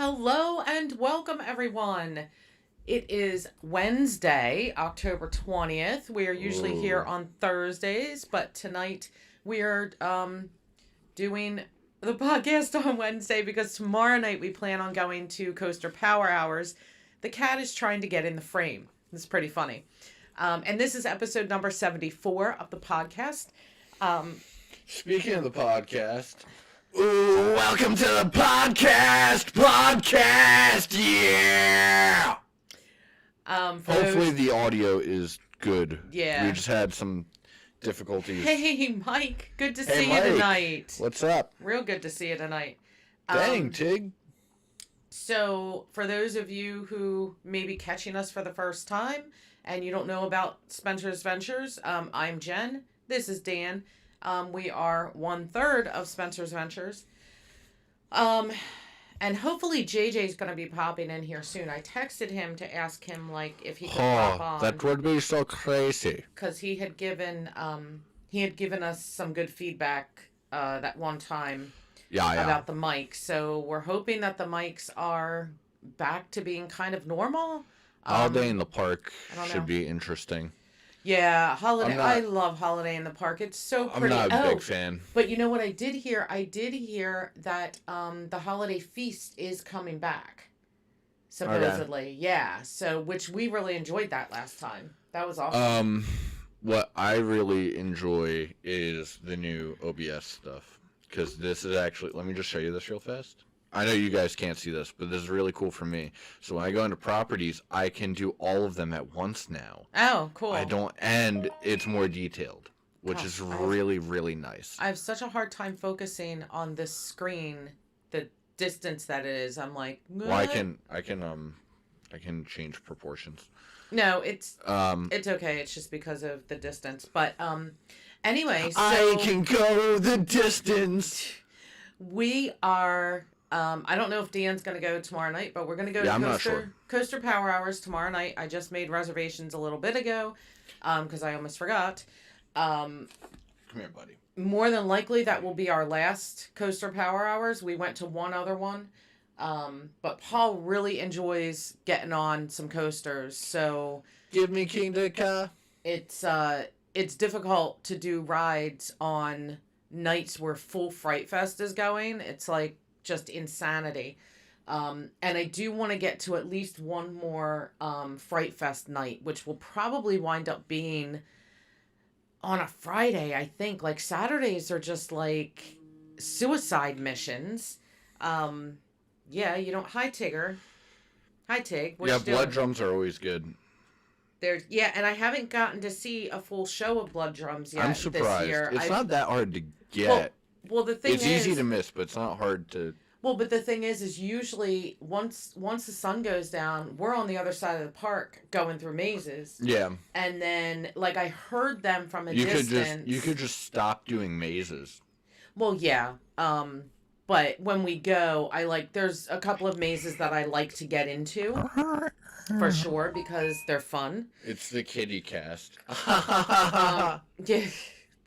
Hello and welcome, everyone. It is Wednesday, October 20th. We are usually here Ooh. on Thursdays, but tonight we are doing the podcast on Wednesday because tomorrow night we plan on going to Coaster Power Hours. The cat is trying to get in the frame. It's pretty funny. And this is episode number 74 of the podcast. Speaking of the podcast, ooh, welcome to the podcast, yeah! Hopefully the audio is good. Yeah. We just had some difficulties. Hey, Mike. Good to see Mike. you tonight. What's up? Real good to see you tonight. Dang, Tig. So, for those of you who may be catching us for the first time and you don't know about Spencer's Ventures, I'm Jen. This is Dan. We are 1/3 of Spencer's Ventures. And hopefully JJ's going to be popping in here soon. I texted him to ask him, if he could pop on. That would be so crazy. Because he had given us some good feedback that one time about the mics. So we're hoping that the mics are back to being kind of normal. Holiday in the Park I don't know. should be interesting. Yeah, Holiday. I love Holiday in the Park. It's so pretty. I'm not a big fan. But you know what I did hear? I did hear that the Holiday Feast is coming back. Supposedly. Okay. Yeah. So, which we really enjoyed that last time. That was awesome. What I really enjoy is the new OBS stuff. Because this is actually, let me just show you this real fast. I know you guys can't see this, but this is really cool for me. So when I go into properties, I can do all of them at once now. Oh, cool. And it's more detailed, which is really, really nice. I have such a hard time focusing on this screen, the distance that it is. I'm like, what? Well, I can change proportions. No, it's okay. It's just because of the distance. But anyway, so I can go the distance. We are. I don't know if Dan's going to go tomorrow night, but we're going to go to Coaster Power Hours tomorrow night. I just made reservations a little bit ago because I almost forgot. Come here, buddy. More than likely, that will be our last Coaster Power Hours. We went to one other one, but Paul really enjoys getting on some coasters. So give me King Ka. It's difficult to do rides on nights where full Fright Fest is going. It's like just insanity. And I do want to get to at least one more Fright Fest night, which will probably wind up being on a Friday, I think. Like, Saturdays are just like suicide missions. Yeah, you don't... Hi, Tigger. Hi, Tig. What you doing? Blood drums are always good. And I haven't gotten to see a full show of Blood Drums yet. I'm surprised. This year. It's not that hard to get. Well, the thing is... It's easy to miss, but it's not hard to... Well, but the thing is usually once the sun goes down, we're on the other side of the park going through mazes. Yeah. And then, I heard them from a distance. You could just stop doing mazes. Well, yeah. But when we go, there's a couple of mazes that I like to get into. For sure, because they're fun. It's the kitty cast. Yeah,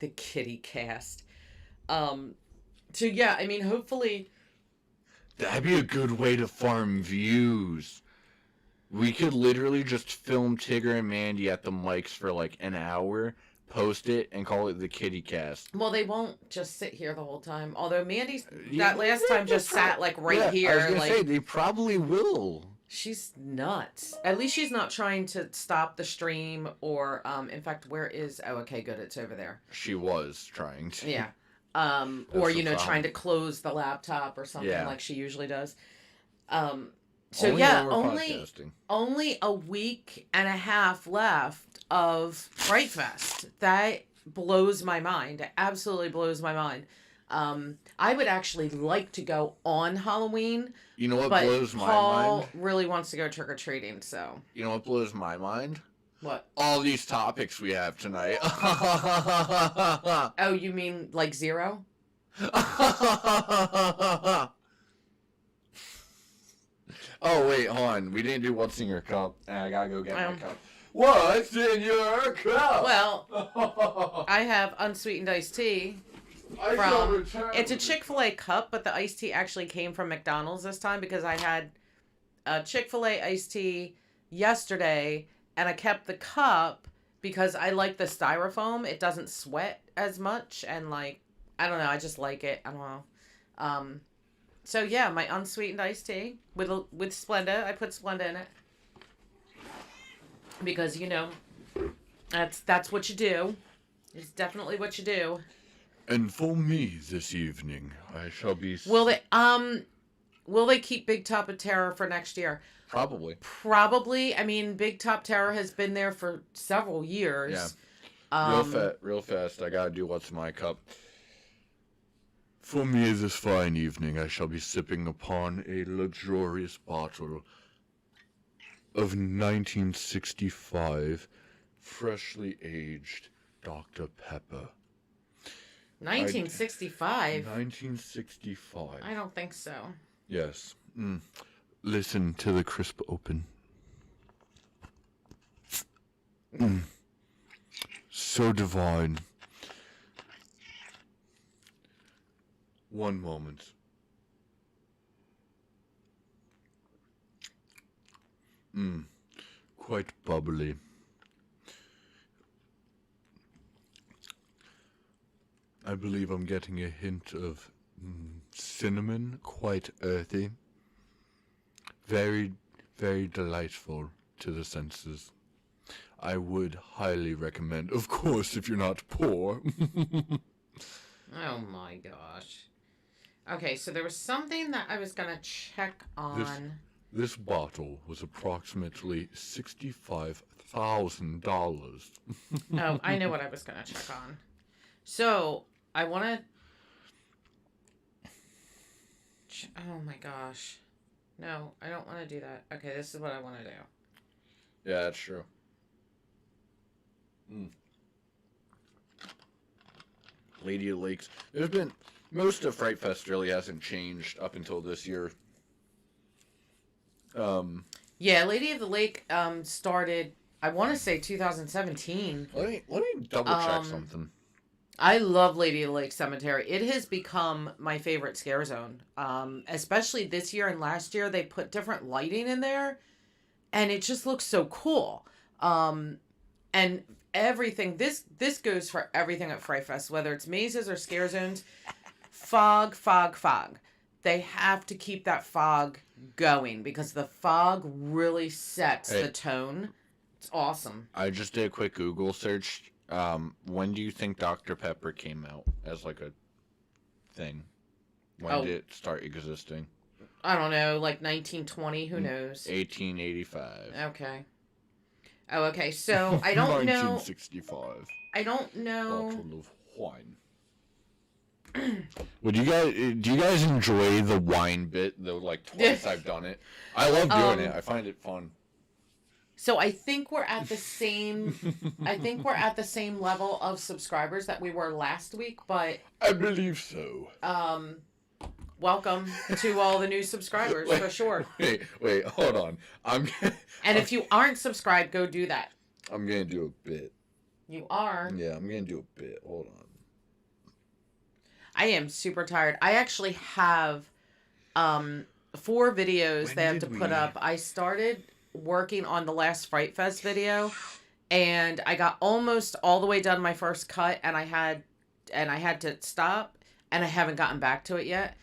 the kitty cast. So yeah, I mean, hopefully... That'd be a good way to farm views. We could literally just film Tigger and Mandy at the mics for an hour, post it, and call it the kitty cast. Well, they won't just sit here the whole time. Although Mandy's that last time just sat right here. I was gonna say they probably will. She's nuts. At least she's not trying to stop the stream or in fact, where is... Oh, okay, good. It's over there. She was trying to. Yeah. Or, trying to close the laptop or something like she usually does. So only a week and a half left of Fright Fest. That blows my mind. It absolutely blows my mind. I would actually like to go on Halloween. You know what blows my mind? Paul really wants to go trick-or-treating, so. You know what blows my mind? What? All these topics we have tonight. Oh, you mean zero? Oh, wait, hold on. We didn't do what's in your cup. I gotta go get my cup. What's in your cup? Well, I have unsweetened iced tea. It's a Chick-fil-A cup, but the iced tea actually came from McDonald's this time because I had a Chick-fil-A iced tea yesterday, and I kept the cup because I like the styrofoam. It doesn't sweat as much, and like, I don't know, I just like it. I don't know. So yeah, my unsweetened iced tea with Splenda. I put Splenda in it because that's what you do. It's definitely what you do. And for me this evening, I shall be. Will they keep Big Top of Terror for next year? Probably. Probably. I mean, Big Top Terror has been there for several years. Yeah. Real fast. I gotta do what's in my cup. For me this fine evening, I shall be sipping upon a luxurious bottle of 1965 freshly aged Dr. Pepper. 1965? 1965. I don't think so. Yes. Listen to the crisp open. So divine. One moment. Quite bubbly. I believe I'm getting a hint of cinnamon, quite earthy. Very, very delightful to the senses. I would highly recommend, of course, if you're not poor. Oh my gosh. Okay, so there was something that I was going to check on. This bottle was approximately $65,000. Oh, I know what I was going to check on. So, I want to... Oh my gosh. No, I don't want to do that. Okay, this is what I want to do. Yeah, that's true. Lady of Lakes. There's been... Most of Fright Fest really hasn't changed up until this year. Yeah, Lady of the Lake started, I want to say 2017. Let me double check something. I love Lady of the Lake Cemetery. It has become my favorite scare zone. Especially this year and last year, they put different lighting in there, and it just looks so cool. And everything, this goes for everything at Fright Fest, whether it's mazes or scare zones. Fog. They have to keep that fog going because the fog really sets the tone. It's awesome. I just did a quick Google search. When do you think Dr. Pepper came out as like a thing? When did it start existing? I don't know, like 1920, who knows? 1885. Okay. Oh, okay. So I don't know. 1965. I don't know. Bottle of wine. Do you guys enjoy the wine bit? Though, like twice I've done it. I love doing it. I find it fun. So I think we're at the same. I think we're at the same level of subscribers that we were last week, but I believe so. Welcome to all the new subscribers for sure. Wait, hold on. And if you aren't subscribed, go do that. I'm gonna do a bit. You are? Yeah, I'm gonna do a bit. Hold on. I am super tired. I actually have 4 videos they have to put up. I started working on the last Fright Fest video, and I got almost all the way done my first cut, and I had to stop, and I haven't gotten back to it yet.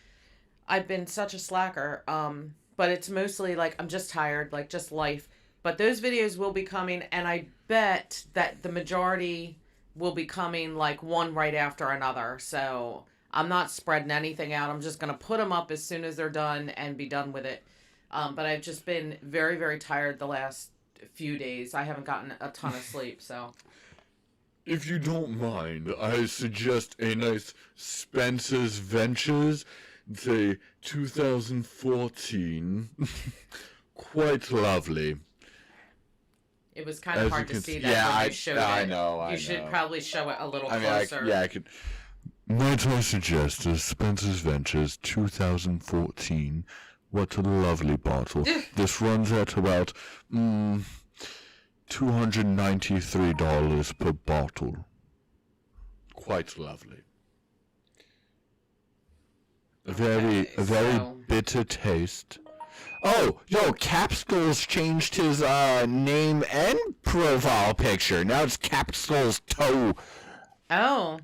I've been such a slacker, but it's mostly like I'm just tired, like just life. But those videos will be coming, and I bet that the majority will be coming like one right after another. So I'm not spreading anything out. I'm just going to put them up as soon as they're done and be done with it. But I've just been very, very tired the last few days. I haven't gotten a ton of sleep, so. If you don't mind, I suggest a nice Spencer's Ventures, say 2014. Quite lovely. It was kind of hard to see that when you showed it. I know. You should probably show it a little closer. I could. Might I suggest a Spencer's Ventures 2014? What a lovely bottle. This runs at about $293 per bottle. Quite lovely. very so... bitter taste. Oh, yo, Capskull's changed his name and profile picture. Now it's Capskull's toe. Oh.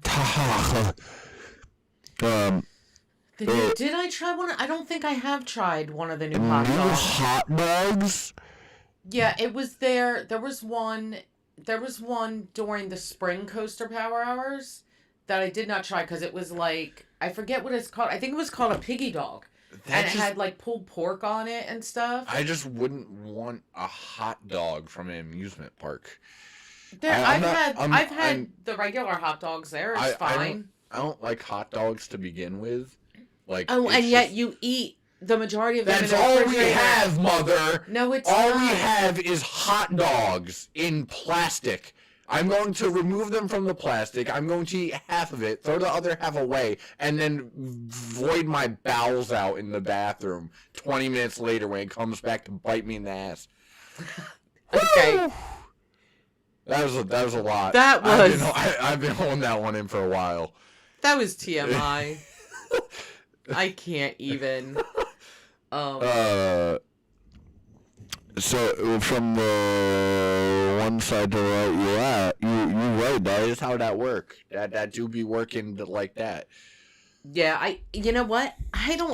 Did I try one? I don't think I have tried one of the new hot dogs. Hot dogs? Yeah, it was there. There was one during the spring Coaster Power Hours that I did not try because it was like, I forget what it's called. I think it was called a piggy dog. And it had like pulled pork on it and stuff. I just wouldn't want a hot dog from an amusement park. I've had the regular hot dogs there. It's fine. I don't like hot dogs to begin with. Like, and yet you eat the majority of them. That's all we have, Mother. No, it's all not. we have is hot dogs in plastic. I'm going to remove them from the plastic. I'm going to eat half of it, throw the other half away, and then void my bowels out in the bathroom 20 minutes later when it comes back to bite me in the ass. Okay. Woo! That was a lot. That was... I've been holding that one in for a while. That was TMI. I can't even. So from the one side to the right you're at, you right. That is how that work. That do be working like that. Yeah, you know what? I don't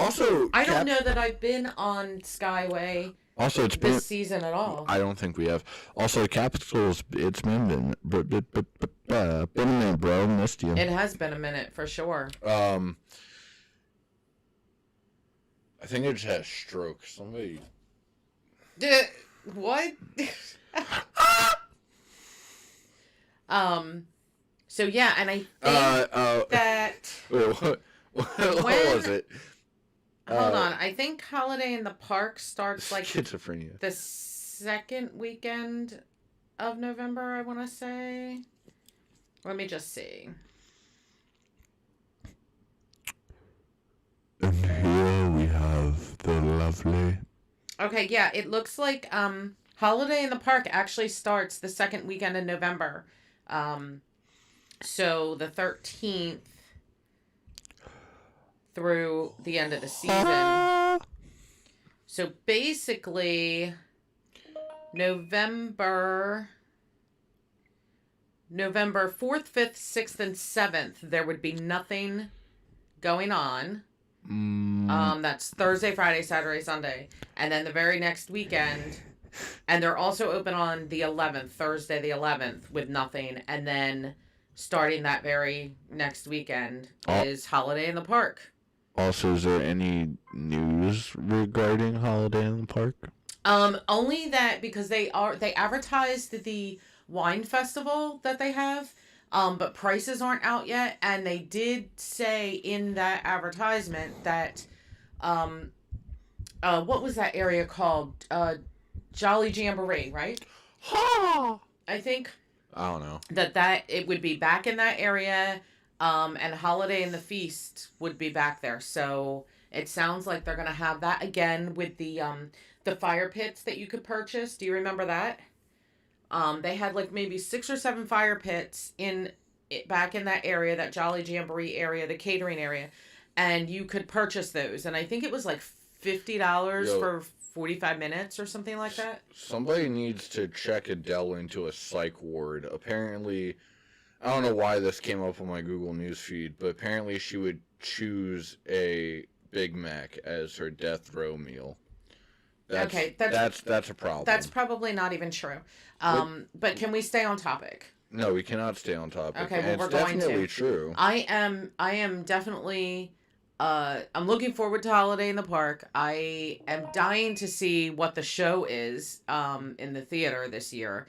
know that I've been on Skyway. Also, it's this season at all. I don't think we have. Also, Capitals, it's been a minute, bro. Missed you. It has been a minute for sure. I think I just had a stroke. Somebody. What? So yeah, and I think that. What was it? Hold on, I think Holiday in the Park starts like schizophrenia. The second weekend of November, I want to say. Let me just see. And here we have the lovely. Okay, yeah, it looks like Holiday in the Park actually starts the second weekend in November. So the 13th through the end of the season. So basically November 4th, 5th, 6th, and 7th, there would be nothing going on. That's Thursday, Friday, Saturday, Sunday. And then the very next weekend, and they're also open on the 11th, Thursday the 11th, with nothing. And then starting that very next weekend is Holiday in the Park. Also, is there any news regarding Holiday in the Park? Only that because they advertised the wine festival that they have, but prices aren't out yet, and they did say in that advertisement that, what was that area called? Jolly Jamboree, right? I think. I don't know. That it would be back in that area. And Holiday and the Feast would be back there. So it sounds like they're going to have that again with the fire pits that you could purchase. Do you remember that? They had like maybe 6 or 7 fire pits back in that area, that Jolly Jamboree area, the catering area. And you could purchase those. And I think it was like $50 for 45 minutes or something like that. Somebody needs to check Adele into a psych ward. Apparently... I don't know why this came up on my Google News feed, but apparently she would choose a Big Mac as her death row meal. That's a problem. That's probably not even true. But can we stay on topic? No, we cannot stay on topic. Okay, well, we're going to. It's definitely true. I am definitely. I'm looking forward to Holiday in the Park. I am dying to see what the show is in the theater this year.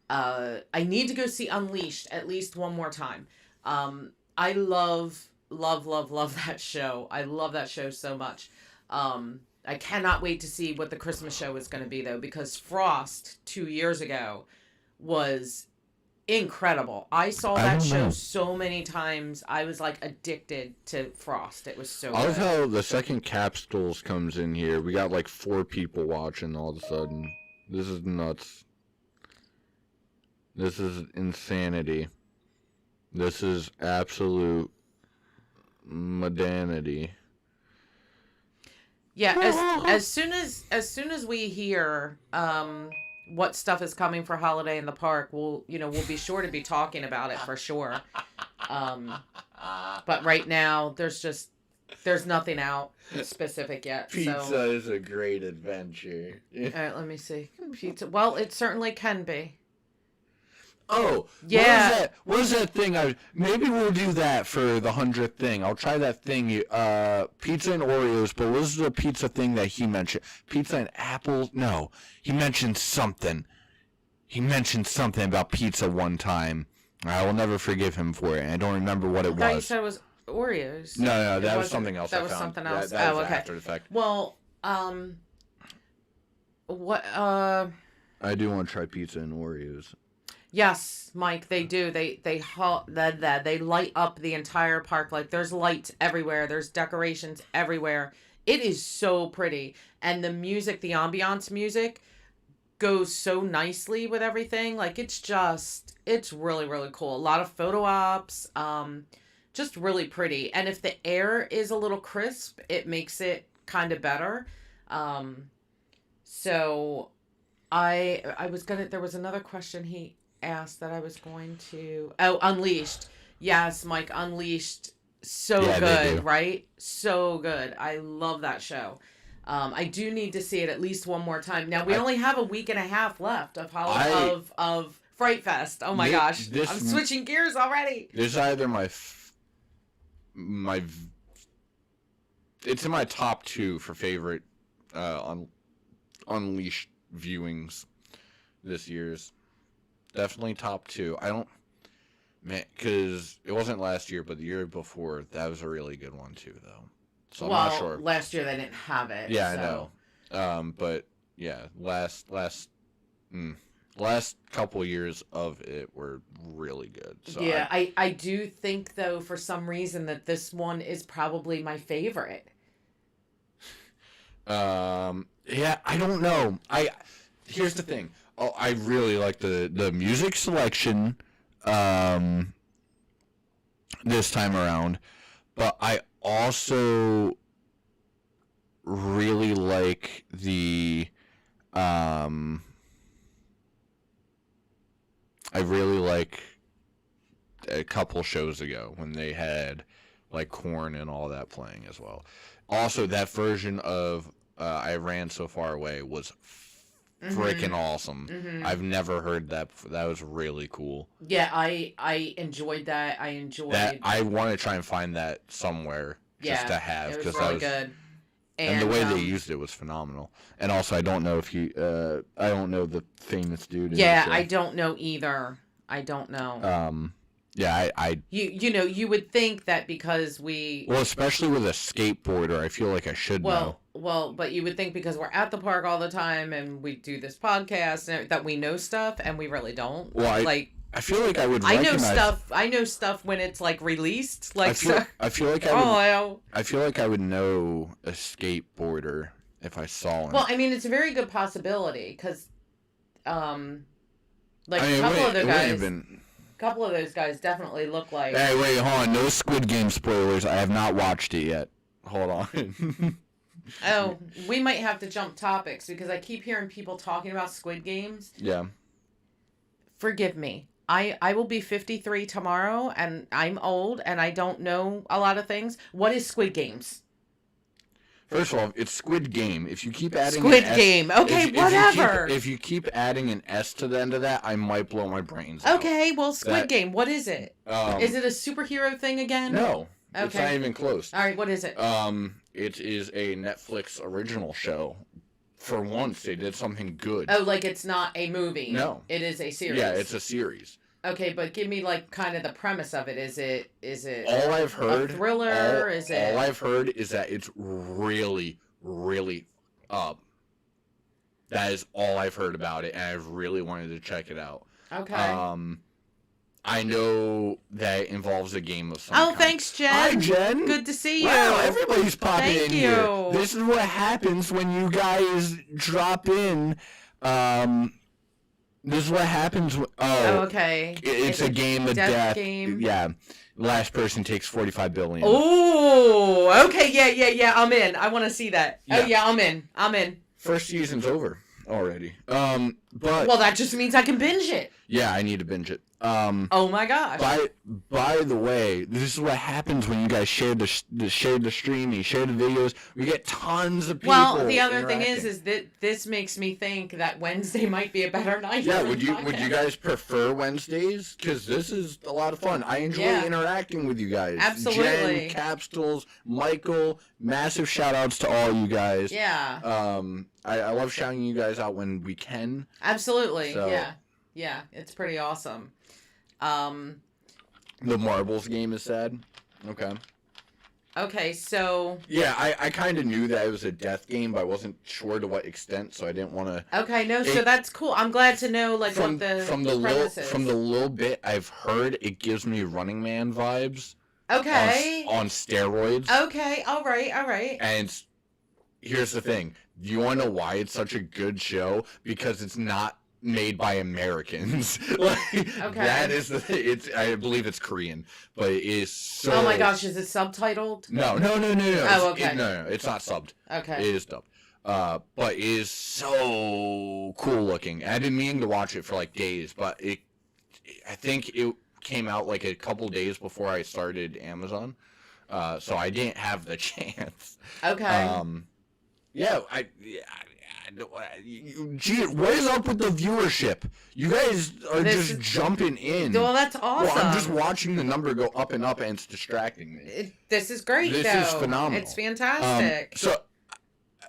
I need to go see Unleashed at least one more time. I love that show. I love that show so much. I cannot wait to see what the Christmas show is going to be, though, because Frost 2 years ago was incredible. I saw that show so many times. I was like addicted to Frost. It was so good. I love how the second Capsules comes in here. We got like 4 people watching all of a sudden. This is nuts. This is insanity. This is absolute modanity. Yeah, as soon as we hear what stuff is coming for holiday in the park, we'll be sure to be talking about it for sure. But right now there's nothing out specific yet. Pizza is a great adventure. All right, let me see. Pizza. Well, it certainly can be. Oh, yeah. What was that thing? Maybe we'll do that for the 100th thing. I'll try that thing. Pizza and Oreos. But what was the pizza thing that he mentioned? Pizza and apples? No, he mentioned something. He mentioned something about pizza one time. I will never forgive him for it. I don't remember what it was. I thought you said it was Oreos. No, that was something else. That was something else. That was okay. after the fact. Well, what? I do want to try pizza and Oreos. Yes, Mike, they do. They light up the entire park. Like there's lights everywhere. There's decorations everywhere. It is so pretty. And the music, the ambiance music goes so nicely with everything. Like it's really, really cool. A lot of photo ops, just really pretty. And if the air is a little crisp, it makes it kind of better. So there was another question he asked that I was going to... Oh, Unleashed. Yes, Mike, Unleashed. So good, right? So good. I love that show. I do need to see it at least one more time. Now, we only have a week and a half left of Fright Fest. Oh my gosh. I'm switching gears already. This is either it's in my top 2 for favorite Unleashed viewings this year's. Definitely top 2. Because it wasn't last year, but the year before, that was a really good one too, though. So I'm not sure. Last year they didn't have it. Yeah, so. I know. But yeah, last couple years of it were really good. So yeah, I do think though for some reason that this one is probably my favorite. Yeah, I don't know. Here's the thing. Oh, I really like the music selection this time around, but I also really like a couple shows ago when they had like Korn and all that playing as well. Also, that version of I Ran So Far Away was freaking awesome. Mm-hmm. I've never heard that before. That was really cool. Yeah, I enjoyed that. I want to try and find that somewhere just to have. It was really good. And the way they used it was phenomenal. And also, I don't know if I don't know the famous dude. Yeah, I don't know either. I don't know. Yeah, you would think that because well, especially with a skateboarder, I feel like I should know. Well, but you would think because we're at the park all the time and we do this podcast and that we know stuff, and we really don't. Well, I feel like I would recognize... I know stuff when it's like released. Like I feel like I would know a skateboarder if I saw him. Well, I mean, it's a very good possibility because, a couple of those guys definitely look like... Hey, wait, hold on. No Squid Game spoilers. I have not watched it yet. Hold on. Oh, we might have to jump topics because I keep hearing people talking about Squid Games. Yeah. Forgive me. I will be 53 tomorrow, and I'm old, and I don't know a lot of things. What is Squid Games? First of all, it's Squid Game. If you keep adding Squid Game. Okay, whatever. If you keep adding an S to the end of that, I might blow my brains out. Okay, well, Squid Game. What is it? Is it a superhero thing again? No. Okay. It's not even close. All right, what is it? It is a Netflix original show. For once, they did something good. Oh, like it's not a movie. No. It is a series. Yeah, it's a series. Okay, but give me like kind of the premise of it. Is it all I've heard, a thriller? All I've heard is that it's really, really that is all I've heard about it, and I've really wanted to check it out. Okay. I know that it involves a game of some kind. Oh, thanks, Jen. Hi, Jen. Good to see you. Wow, everybody's popping in here. Thank you. This is what happens when you guys drop in This is what happens. Oh, okay. It's a game of death. Game. Yeah. Last person takes 45 billion. Oh, okay. Yeah. I'm in. I want to see that. Yeah. Oh, yeah, I'm in. First season's over already. But well, that just means I can binge it. Yeah, I need to binge it. Oh my gosh. By the way, this is what happens when you guys share the stream, you share the videos. We get tons of people. Well, the other thing is that this makes me think that Wednesday might be a better night. Yeah, would you guys prefer Wednesdays? Because this is a lot of fun. I enjoy interacting with you guys. Absolutely. Jen, Capsules, Michael, massive shout outs to all you guys. Yeah. I love shouting you guys out when we can. Absolutely. So, yeah, it's pretty awesome. The marbles game is sad. Okay, so... Yeah, I kind of knew that it was a death game, but I wasn't sure to what extent, so I didn't want to... Okay, no, so that's cool. I'm glad to know, like, what the premise is. From the little bit I've heard, it gives me Running Man vibes. Okay. On steroids. Okay, all right. And here's the thing. Do you want to know why it's such a good show? Because it's not made by Americans. That is the thing. I believe it's Korean, but it is so... Oh my gosh, is it subtitled? No. Oh, okay. No, it's not subbed. Okay. It is dubbed. But it is so cool looking. I didn't mean to watch it for like days, but I think it came out like a couple days before I started Amazon. So I didn't have the chance. Okay. Yeah, gee, what is up with the viewership? You guys are just jumping in. Well, that's awesome. Well, I'm just watching the number go up and up, and it's distracting me. This is great, This is phenomenal. It's fantastic. So,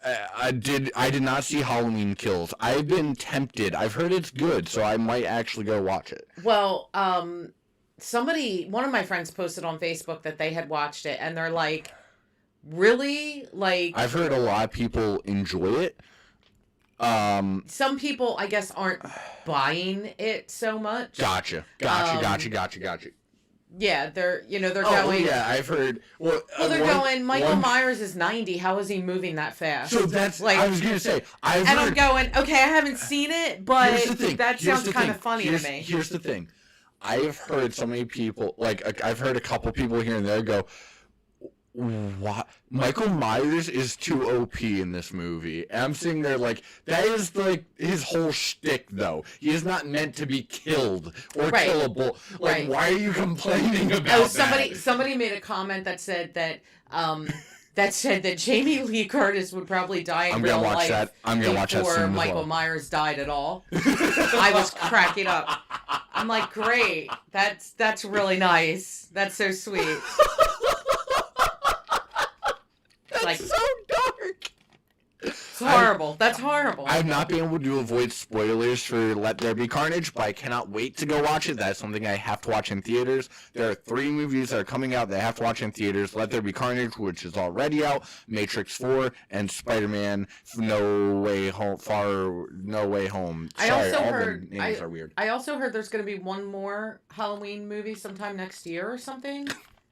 I did not see Halloween Kills. I've been tempted. I've heard it's good, so I might actually go watch it. Well, one of my friends posted on Facebook that they had watched it, and they're like, really? Like... I've heard a lot of people enjoy it. Some people, I guess, aren't buying it so much. Gotcha. Yeah, they're going... Oh, yeah, I've heard... Well, they're going, Michael Myers is 90, how is he moving that fast? So that's... like, I was going to say... I'm going, okay, I haven't seen it, but that sounds kind of funny to me. Here's the thing. I've heard so many people... Like, I've heard a couple people here and there go... What? Michael Myers is too OP in this movie. And I'm sitting there like, that is like his whole shtick, though. He is not meant to be killed or killable. Like, why are you complaining about that? Somebody made a comment that said that Jamie Lee Curtis would probably die in real life before Michael Myers died at all. I was cracking up. I'm like, great. That's really nice. That's so sweet. That's so dark. It's horrible. That's horrible. I've not been able to avoid spoilers for Let There Be Carnage, but I cannot wait to go watch it. That's something I have to watch in theaters. There are 3 movies that are coming out that I have to watch in theaters. Let There Be Carnage, which is already out, Matrix 4, and Spider-Man No Way Home. Sorry, the names are weird. I also heard there's going to be one more Halloween movie sometime next year or something.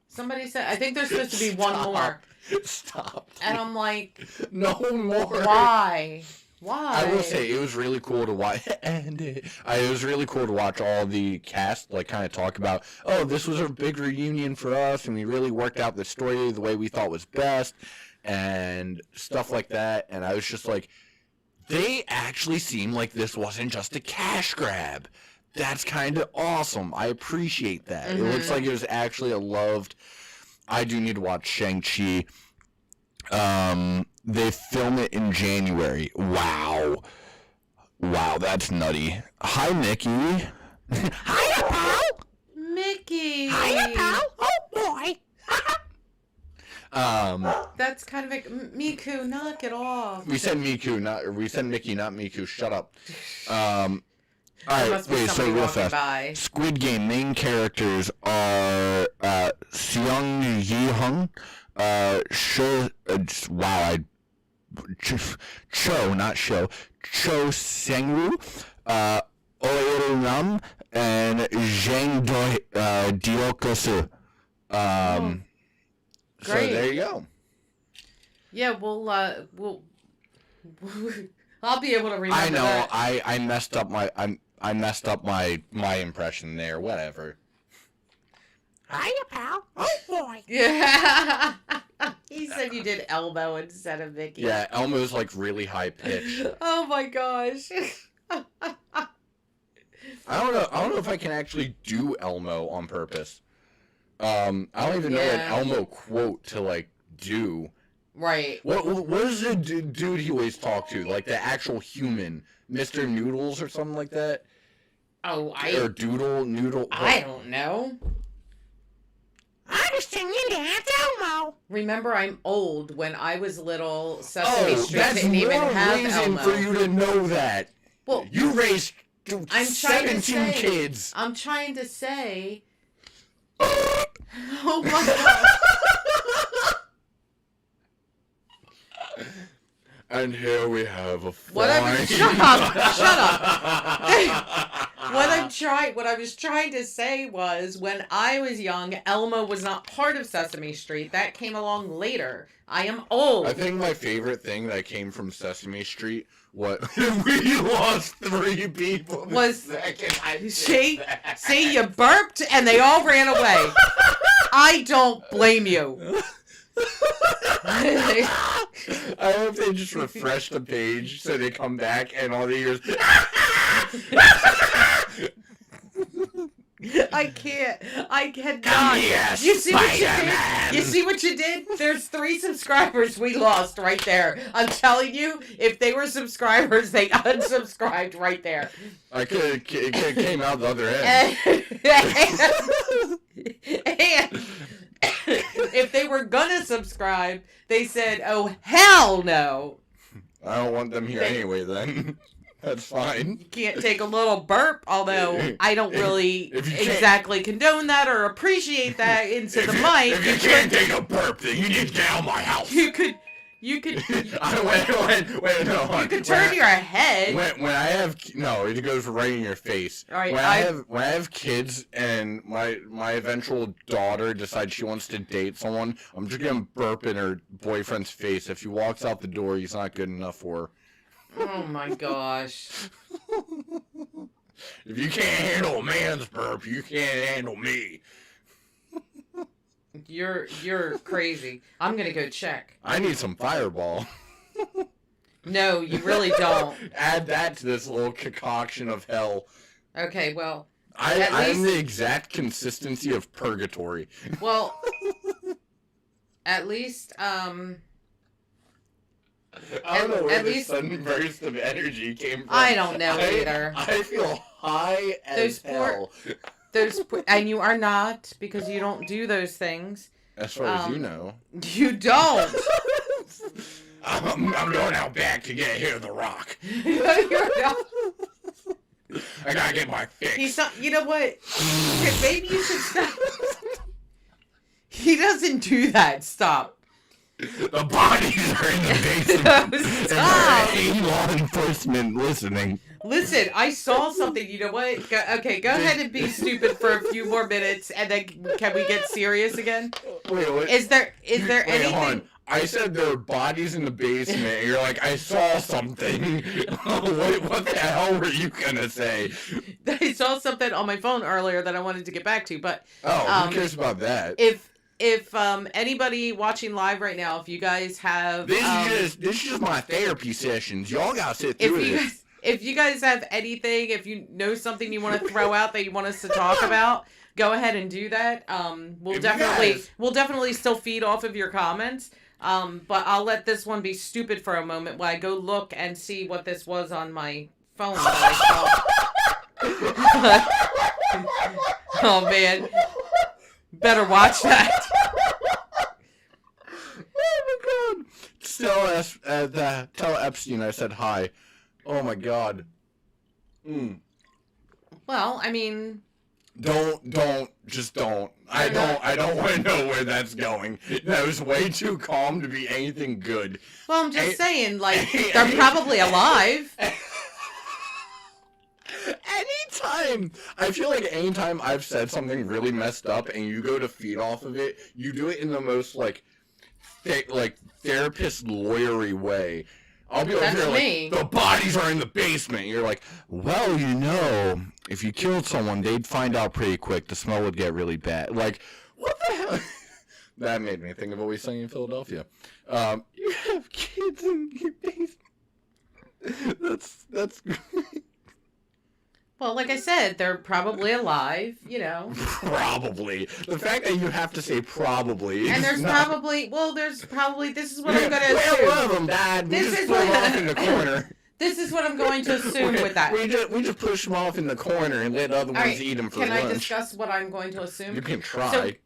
Somebody said, I think there's supposed to be one more. Stop. And I'm like, no more. Why? I will say it was really cool to watch, it was really cool to watch all the cast like kind of talk about, oh, this was a big reunion for us, and we really worked out the story the way we thought was best, and stuff like that. And I was just like, they actually seem like this wasn't just a cash grab. That's kind of awesome. I appreciate that. Mm-hmm. It looks like it was actually a loved... I do need to watch Shang-Chi. They film it in January. Wow, that's nutty. Hi, Mickey. Hiya, pal. Mickey. Hiya, pal. Oh, boy. That's kind of like... Miku, knock it off. We said Mickey, not Miku. Shut up. Alright, wait, so real fast. By. Squid Game main characters are Seong Yi-hung, Cho Sang-woo, Oyeru Nam, and Zhang Diokosu. So there you go. Yeah, we'll I'll be able to remember. I know. That. I messed up my. I messed up my impression there. Whatever. Hiya, pal. Oh, boy. Yeah. He said you did Elmo instead of Mickey. Yeah, Elmo's like really high pitched. Oh my gosh. I don't know if I can actually do Elmo on purpose. I don't even know an Elmo quote to like do. Right. What is the dude he always talk to? Like the actual human, Mr. Noodles or something like that? Oh, or Noodle. I don't know. I was singing Dance Elmo. Remember, I'm old. When I was little, Sesame Street that's didn't even more have reason Elmo. for you to know that. Well, You raised I'm trying to 17 say, kids. I'm trying to say. Oh my god. And here we have a flying... What Shut up. What I was trying to say was, when I was young, Elmo was not part of Sesame Street. That came along later. I am old. I think my favorite thing that came from Sesame Street, what we lost 3 people. Was second I did see, that. see, you burped and they all ran away. I don't blame you. I hope they just refresh the page so they come back and all they hear is... I can't. I cannot. Come here, you see what you did? Spider-Man. You see what you did? There's 3 subscribers we lost right there. I'm telling you, if they were subscribers, they unsubscribed right there. I could it came out the other end. And if they were gonna subscribe, they said, "Oh hell no!" I don't want them here anyway. Then that's fine. You can't take a little burp, although I don't really If you can't- exactly condone that or appreciate that into the mic. If you can't take a burp, then you need to get out of my house. You could. Wait, no, hold on. You could turn your head. When I have it goes right in your face. All right, when I have kids and my eventual daughter decides she wants to date someone, I'm just gonna burp in her boyfriend's face. If he walks out the door, he's not good enough for her. Oh my gosh. If you can't handle a man's burp, you can't handle me. You're crazy. I'm gonna go check. I need some Fireball. No, you really don't. Add that to this little concoction of hell. Okay, well. I'm the exact consistency of purgatory. Well, at least, I don't know where at this least- sudden burst of energy came from. I don't know either. I feel high as hell. And you are not, because you don't do those things. As far as you know. You don't. I'm going out back to get here the rock. You're not. I gotta get my fix. He's not. You know what? Maybe you should stop. He doesn't do that. Stop. The bodies are in the basement. Stop. And there ain't law enforcement listening. Listen, I saw something. You know what? Okay, go ahead and be stupid for a few more minutes, and then can we get serious again? Wait, what? Is there Wait, anything? hold on. I said there were bodies in the basement, and you're like, I saw something. What the hell were you gonna say? I saw something on my phone earlier that I wanted to get back to, but Oh, who cares about that? if anybody watching live right now, if you guys have This is just my therapy sessions. Y'all gotta sit through this. if you guys have anything, if you know something you want to throw out that you want us to talk about, go ahead and do that. We'll definitely still feed off of your comments. But I'll let this one be stupid for a moment while I go look and see what this was on my phone that I saw. Oh man. Better watch that. Oh my god. Tell Epstein I said hi. Oh my god. Well, I mean, Just don't. I don't want to know where that's going. That was way too calm to be anything good. well, I'm just saying, like, they're probably alive. I feel like anytime I've said something really messed up and you go to feed off of it, you do it in the most, therapist lawyery way. I'll be over That's here me. like, the bodies are in the basement. You're like, well, you know, if you killed someone, they'd find out pretty quick. The smell would get really bad. Like, what the hell? That made me think of Always Sunny in Philadelphia. You have kids in your basement. That's great. Well, like I said, they're probably alive, you know. Probably. The fact that you have to say probably. And there's not... probably, this is what I'm going to Where assume. one of them died? We just put them off in the corner. This is what I'm going to assume with that. We just push them off in the corner and let the other ones eat them for lunch. Can I discuss what I'm going to assume? You can try.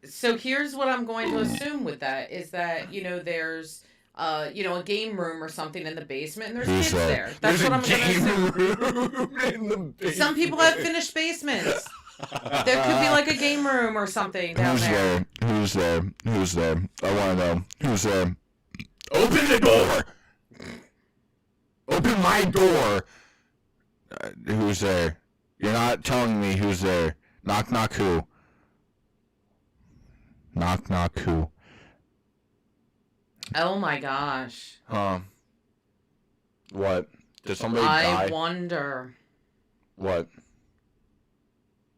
So here's what I'm going to assume with that is that, you know, there's a game room or something in the basement, and there's kids there. That's what I'm going to assume. Some people have finished basements. There could be like a game room or something down there. Who's there? Who's there? I want to know. Who's there? Open the door! Open my door! Who's there? You're not telling me who's there. Knock, knock, who? Knock, knock, who? Oh my gosh. Huh. What? Did somebody die? I wonder. What?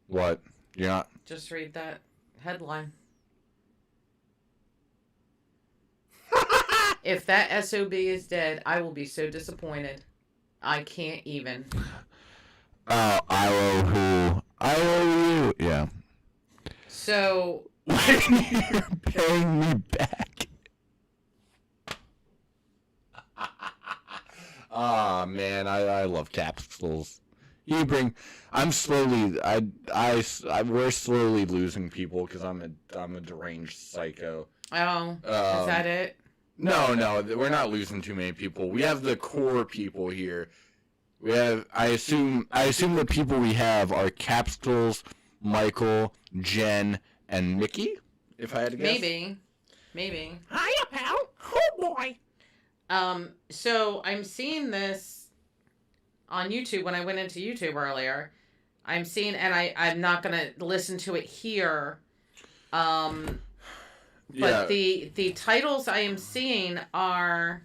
What? You're not... Just read that headline. If that SOB is dead, I will be so disappointed. I can't even. Oh, I owe who? I owe you. Yeah. So... You're paying me back. Ah, man, I love capsules. We're slowly losing people because I'm a deranged psycho. Oh, is that it? No, we're not losing too many people. We have the core people here. I assume the people we have are Capsules, Michael, Jen, and Mickey, if I had to guess. Maybe. Hiya, pal. Oh, boy. So I'm seeing this on YouTube when I went into YouTube earlier. I'm seeing, and I'm not going to listen to it here. But the titles I am seeing are...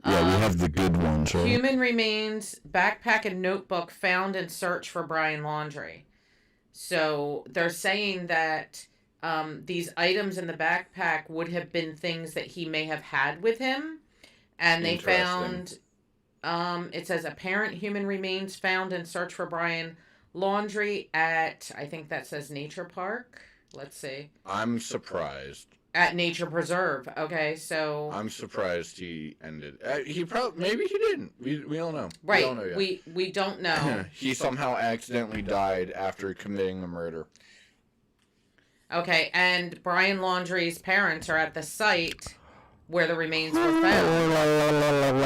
Yeah, we have the good ones, right? Human Remains, Backpack and Notebook Found in Search for Brian Laundrie. So they're saying that these items in the backpack would have been things that he may have had with him. And they found, it says, apparent human remains found in search for Brian Laundrie at, I think that says Nature Park. Let's see. I'm surprised. At Nature Preserve. Okay, so... I'm surprised he ended. Maybe he didn't. We don't know. Right. We don't know yet. We don't know. He somehow accidentally died after committing a murder. Okay, and Brian Laundrie's parents are at the site where the remains were found.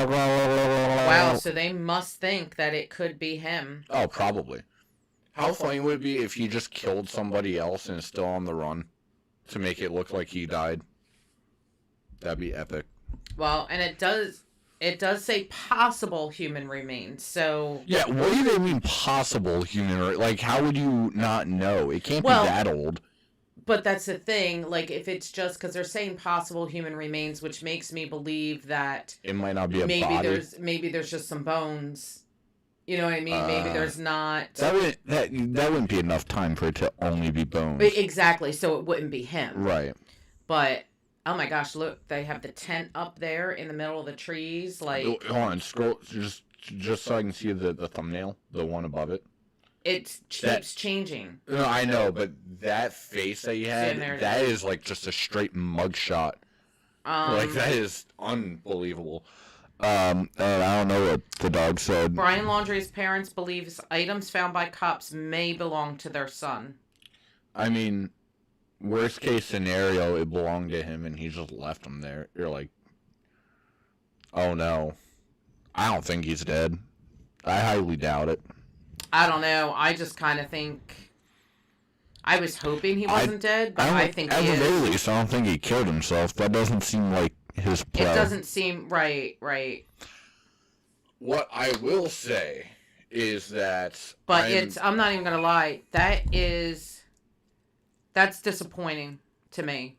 Wow, so they must think that it could be him. Oh, probably. How funny would it be if he just killed somebody else and is still on the run to make it look like he died? That'd be epic. Well, and it does say possible human remains, so... Yeah, what do they mean possible human? Like, how would you not know? It can't be that old. But that's the thing, like, if it's just because they're saying possible human remains, which makes me believe that it might not be a body. Maybe there's just some bones. You know what I mean? Maybe there's not. That wouldn't be enough time for it to only be bones. Exactly, so it wouldn't be him. Right. But oh my gosh, look, they have the tent up there in the middle of the trees, like. Hold on, scroll just so I can see the thumbnail, the one above it. It keeps changing. No, I know, but that face that you had, that is like just a straight mugshot. Like, that is unbelievable. And I don't know what the dog said. Brian Laundrie's parents believe items found by cops may belong to their son. I mean, worst case scenario, it belonged to him and he just left them there. You're like, oh no. I don't think he's dead. I highly doubt it. I don't know. I just kind of think... I was hoping he wasn't dead, but I think he is. At the very least, I don't think he killed himself. That doesn't seem like his play. It doesn't seem... Right. What I will say is that... But I'm not even going to lie. That's disappointing to me.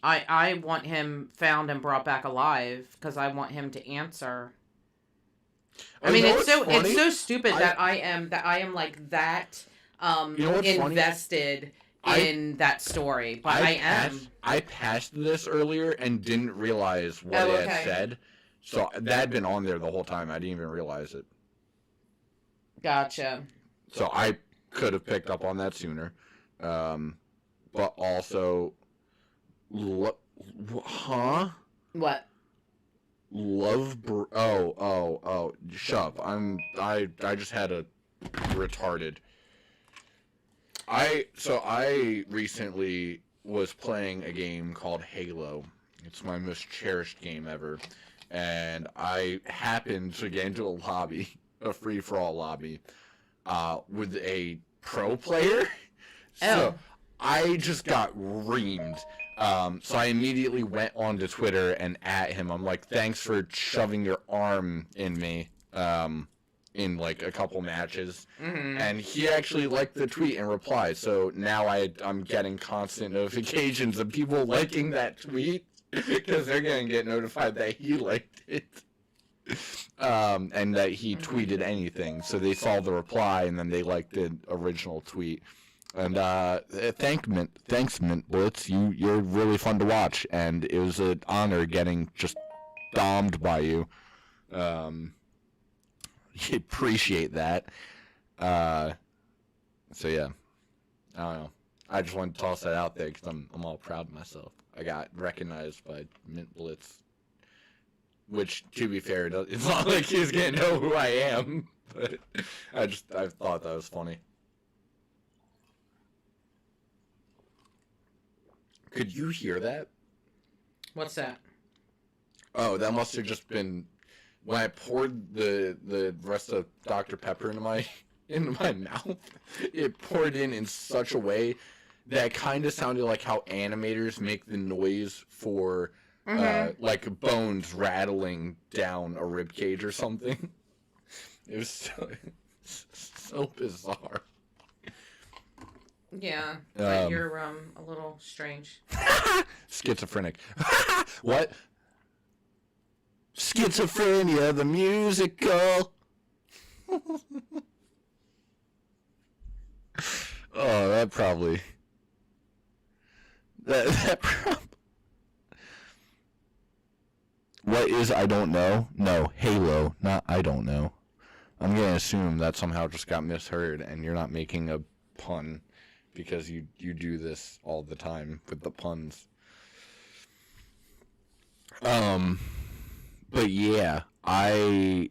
I want him found and brought back alive because I want him to answer. I mean, it's so stupid that I am like that invested in that story, but I am. I passed this earlier and didn't realize what it had said, so that had been on there the whole time. I didn't even realize it. Gotcha. So I could have picked up on that sooner, but also, huh? What? Shove. I just had a retarded. I recently was playing a game called Halo. It's my most cherished game ever, and I happened to get into a lobby, a free-for-all lobby, with a pro player. So I just got reamed. So I immediately went onto Twitter and at him. I'm like, thanks for shoving your arm in me in like a couple matches. Mm-hmm. And he actually liked the tweet and replied. So now I'm getting constant notifications of people liking that tweet because they're going to get notified that he liked it. And that he tweeted anything. So they saw the reply and then they liked the original tweet. And thanks, Mint Blitz. You're really fun to watch, and it was an honor getting just domed by you. Appreciate that. So yeah, I don't know. I just wanted to toss that out there because I'm all proud of myself. I got recognized by Mint Blitz, which, to be fair, it's not like he's gonna know who I am. But I thought that was funny. Could you hear that? What's that? Oh, that must have just been when I poured the rest of Dr. Pepper into my mouth. It poured in such a way that it kind of sounded like how animators make the noise for like bones rattling down a rib cage or something. It was so bizarre. Yeah, but you're a little strange. Schizophrenic. What? Schizophrenia, the musical. Oh, that probably. That What is I don't know? No, Halo, not I don't know. I'm gonna assume that somehow just got misheard and you're not making a pun. Because you do this all the time with the puns. But yeah, I...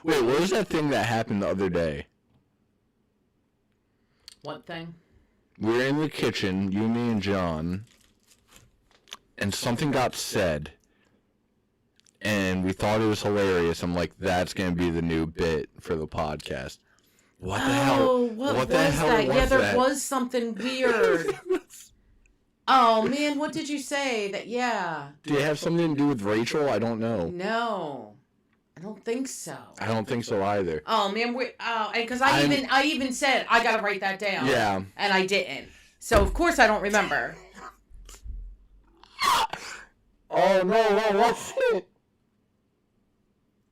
Wait, what was that thing that happened the other day? What thing? We were in the kitchen, you, me, and John, and something got said. And we thought it was hilarious. I'm like, that's going to be the new bit for the podcast. What the hell? What the hell was that? Yeah, there was something weird. Oh, man, what did you say? Did it have something to do with Rachel? I don't know. No, I don't think so. I don't think so either. Oh, man, because I even said, I got to write that down. Yeah. And I didn't. So, of course, I don't remember. Oh, no, what's it?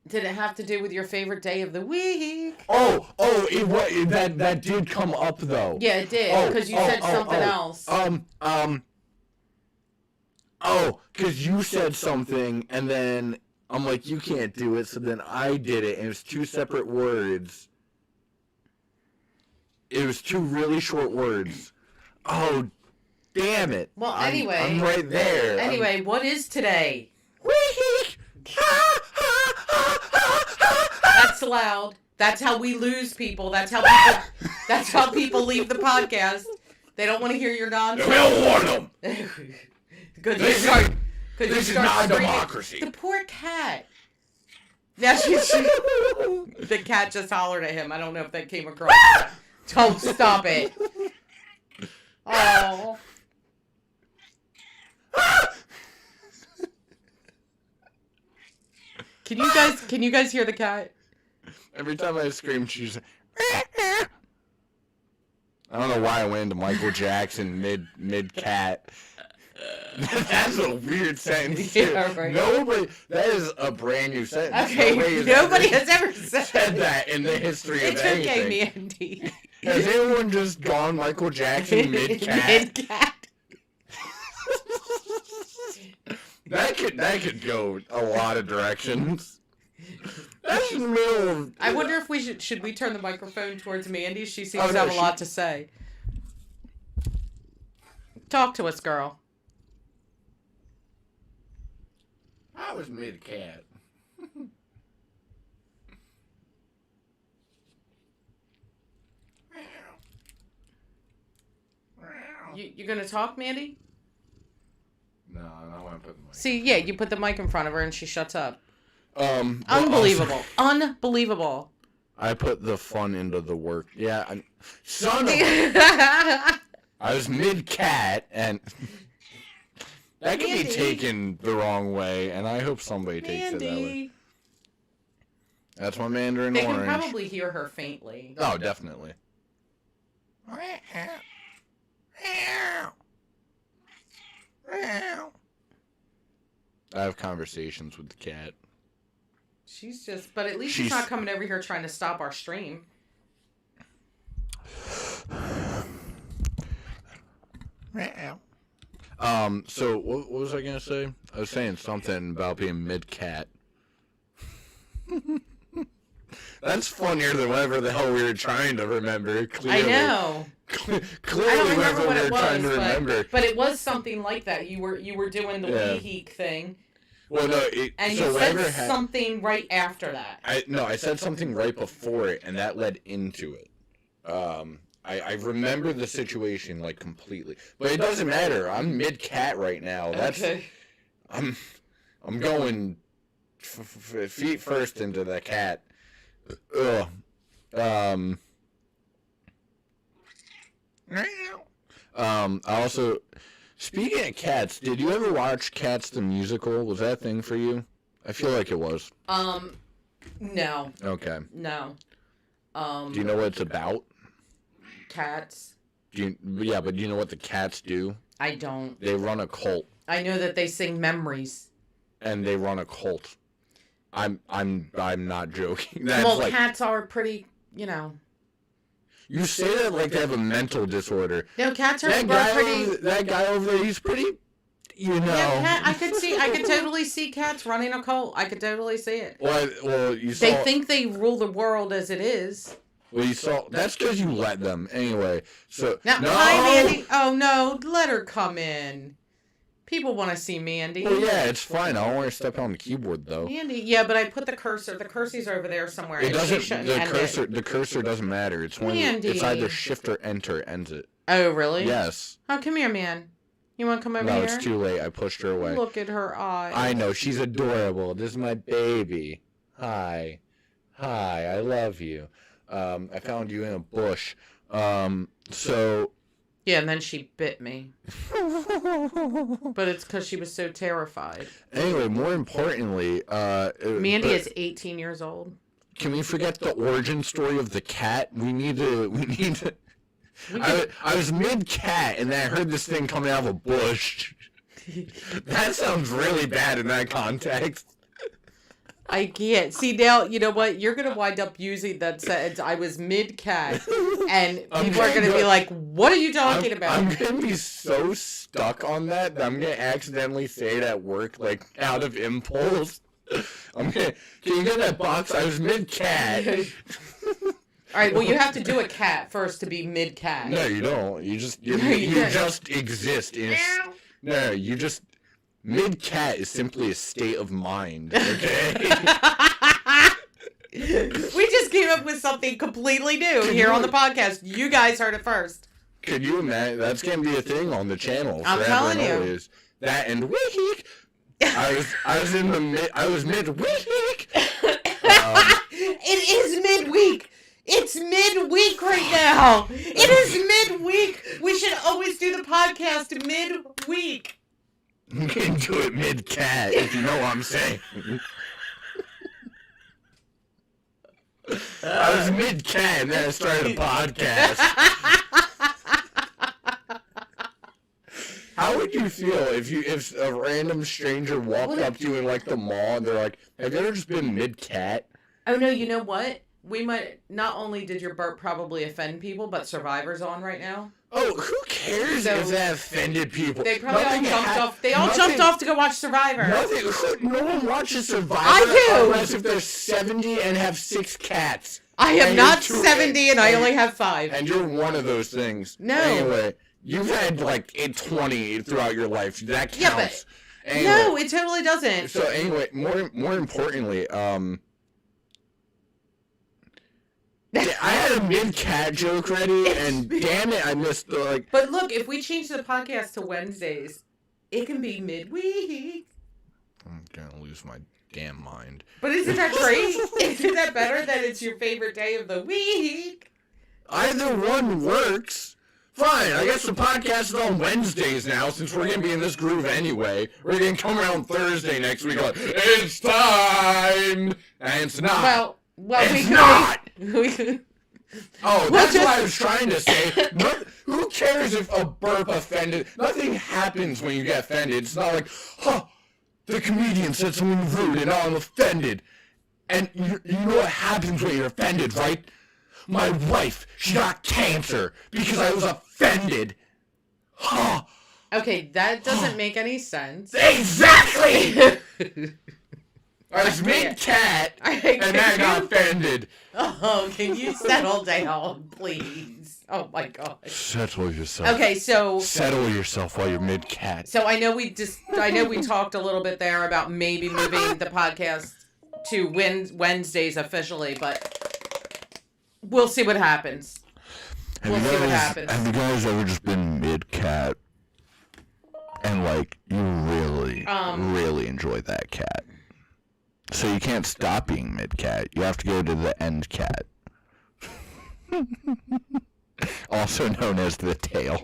Did it have to do with your favorite day of the week? That did come up though. Yeah, it did because you said something else. Because you said something and then I'm like, you can't do it. So then I did it, and it was two separate words. It was two really short words. Oh, damn it! Well, anyway, I'm right there. Anyway, what is today? Week. That's loud. That's how we lose people. That's how people leave the podcast. They don't want to hear your nonsense. We don't want them. This is not a democracy. The poor cat. Now the cat just hollered at him. I don't know if that came across. Don't stop it. Oh. Can you guys hear the cat? Every time I scream, she's. I don't know why I went into Michael Jackson mid cat. That's a weird sentence. Too. Yeah, right. Nobody. That is a brand new sentence. Okay, nobody has ever said that in the history of it's anything. okay, Mandy. Has anyone just gone Michael Jackson mid cat? Mid cat. That could go a lot of directions. That's in the middle of... I wonder if we should we turn the microphone towards Mandy? She seems to no, have a lot to say. Talk to us, girl. I was mid-cat. You gonna talk, Mandy? No, I want to put the mic. See, yeah, you put the mic in front of her and she shuts up. But Unbelievable. also, Unbelievable. I put the fun into the work. Yeah, son of a... I was mid-cat, and... That could be taken the wrong way, and I hope somebody takes it that way. That's my Mandarin They Orange. can probably hear her faintly. Oh, definitely. I have conversations with the cat. She's just, but at least she's not coming over here trying to stop our stream. So what was I gonna say? I was saying something about being mid-cat. That's funnier than whatever the hell we were trying to remember. Clearly. I know. Clearly, I don't remember what we it were trying to was, remember. but it was something like that. You were doing the wee-heek thing. Well, no, and so you said something right after that. I said something right before it, and that led into it. I remember the situation like completely, but it doesn't matter. I'm mid-cat right now. That's okay. I'm going feet first into the cat. Ugh. Also, speaking of cats, did you ever watch Cats the Musical? Was that a thing for you? I feel like it was. No. Okay. No. Do you know what it's about? Cats. Yeah, but do you know what the cats do? I don't. They run a cult. I know that they sing memories. And they run a cult. I'm not joking. Well, like, cats are pretty, you know. You say that like they have a mental disorder. No, cats are pretty. That guy over there, he's pretty, you know. Yeah, I could totally see cats running a cult. I could totally see it. Well, you saw. They think they rule the world as it is. Well, you saw. That's because you let them. Anyway, so. Now, no! Hi, Mandy. Oh, no. Let her come in. People want to see Mandy. Well, yeah, it's fine. I don't want to step on the keyboard, though. Mandy, yeah, but I put the cursor. The cursor's over there somewhere. It doesn't. The cursor doesn't matter. It's when it's either shift or enter ends it. Oh, really? Yes. Oh, come here, man. You want to come over here? No, it's too late. I pushed her away. Look at her eyes. I know. She's adorable. This is my baby. Hi. I love you. I found you in a bush. So. Yeah, and then she bit me. But it's because she was so terrified. Anyway, more importantly, Mandy is 18 years old. Can we forget the origin story of the cat? We need to. I was mid-cat, and then I heard this thing coming out of a bush. That sounds really bad in that context. I can't. See, now, you know what? You're going to wind up using that sentence, I was mid-cat, and people are going to be like, what are you talking about? I'm going to be so stuck on that I'm going to accidentally say it at work, like, out of impulse. Can you get that box? I was mid-cat. All right, well, you have to do a cat first to be mid-cat. No, you don't. You just exist. No, you just... Mid-cat is simply a state of mind, okay? We just came up with something completely new here on the podcast. You guys heard it first. Could you imagine? That's going to be a thing on the channel. I'm telling you. Always. That and week. I was mid-week. It is midweek. It's midweek right now. It is midweek. We should always do the podcast midweek. You can do it mid-cat, if you know what I'm saying. I was mid-cat and then I started a podcast. How would you feel if a random stranger walked up to you in like the mall and they're like, "Have you ever just been mid-cat?" Oh no, you know what? We might not only did your burp probably offend people, but Survivor's on right now. Oh, who cares if that offended people? They probably all jumped off. They all jumped off to go watch Survivor. No one watches Survivor. I do. Unless if they're 70 and have 6 cats. I am not 70 and I only have 5. And you're one of those things. No. Anyway, you've had like 20 throughout your life. That counts. Yeah, but anyway, no, it totally doesn't. So anyway, more importantly, I had a mid-cat joke ready, and damn it, I missed the, like... But look, if we change the podcast to Wednesdays, it can be midweek. I'm gonna lose my damn mind. But isn't that great? Isn't that better that it's your favorite day of the week? Either one works. Fine, I guess the podcast is on Wednesdays now, since we're gonna be in this groove anyway. We're gonna come around Thursday next week like, it's time! And it's not. Well, it's not! Oh, that's just... what I was trying to say. Who cares if a burp offended? Nothing happens when you get offended. It's not like, the comedian said something rude and now I'm offended. And you know what happens when you're offended, right? My wife, she got cancer because I was offended. Okay, that doesn't make any sense. Exactly! I was mid-cat, and then I got offended. Oh, can you settle down, please? Oh my gosh. Settle yourself. Okay, so... Settle yourself while you're mid-cat. So I know we talked a little bit there about maybe moving the podcast to Wednesdays officially, but we'll see what happens. Have you guys ever just been mid-cat and, like, you really enjoy that cat? So you can't stop being mid-cat. You have to go to the end cat. Also known as the tail.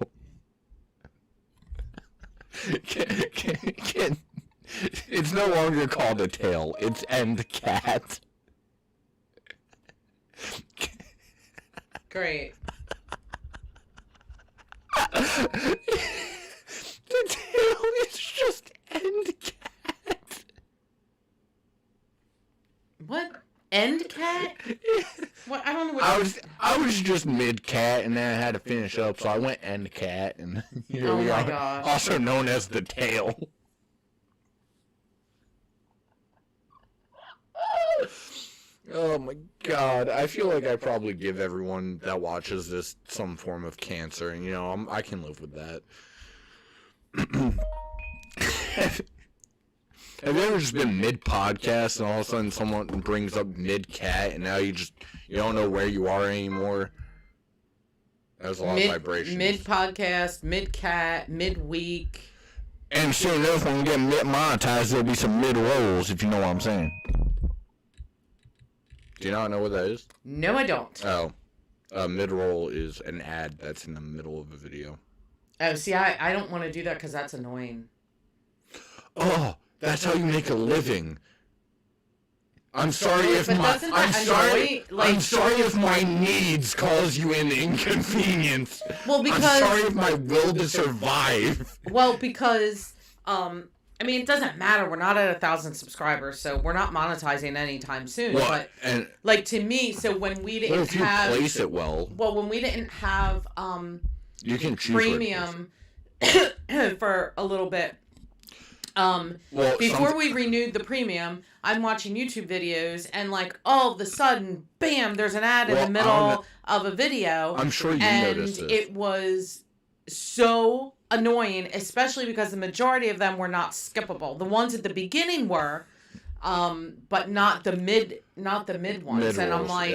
It's no longer called a tail. It's end cat. Great. The tail is just end cat. What? End cat? What? I don't know what. I was just mid cat, and then I had to finish up, so I went end cat, and here we are. Gosh. Also known as the tail. Oh my god! I feel like I probably give everyone that watches this some form of cancer, and I can live with that. Have you ever just been mid-podcast and all of a sudden someone brings up mid-cat and now you don't know where you are anymore? That was a lot of vibrations. Mid-podcast, mid-cat, mid-week. And soon enough, when we get mid-monetized, there'll be some mid-rolls, if you know what I'm saying. Do you not know what that is? No, I don't. Oh. Mid-roll is an ad that's in the middle of a video. Oh, see, I don't want to do that because that's annoying. Oh! That's how you make a living. I'm sorry if my needs cause you an inconvenience. Well, because I'm sorry if my will to survive. Well, because it doesn't matter. We're not at 1,000 subscribers, so we're not monetizing anytime soon. Well, but to me, so when we didn't have, place it well, when we didn't have you can choose premium for a little bit. Before we renewed the premium, I'm watching YouTube videos, and all of a sudden, bam, there's an ad in the middle of a video. I'm sure you noticed this. And it was so annoying, especially because the majority of them were not skippable. The ones at the beginning were, but not the mid ones. Mid-rolls, and I'm like,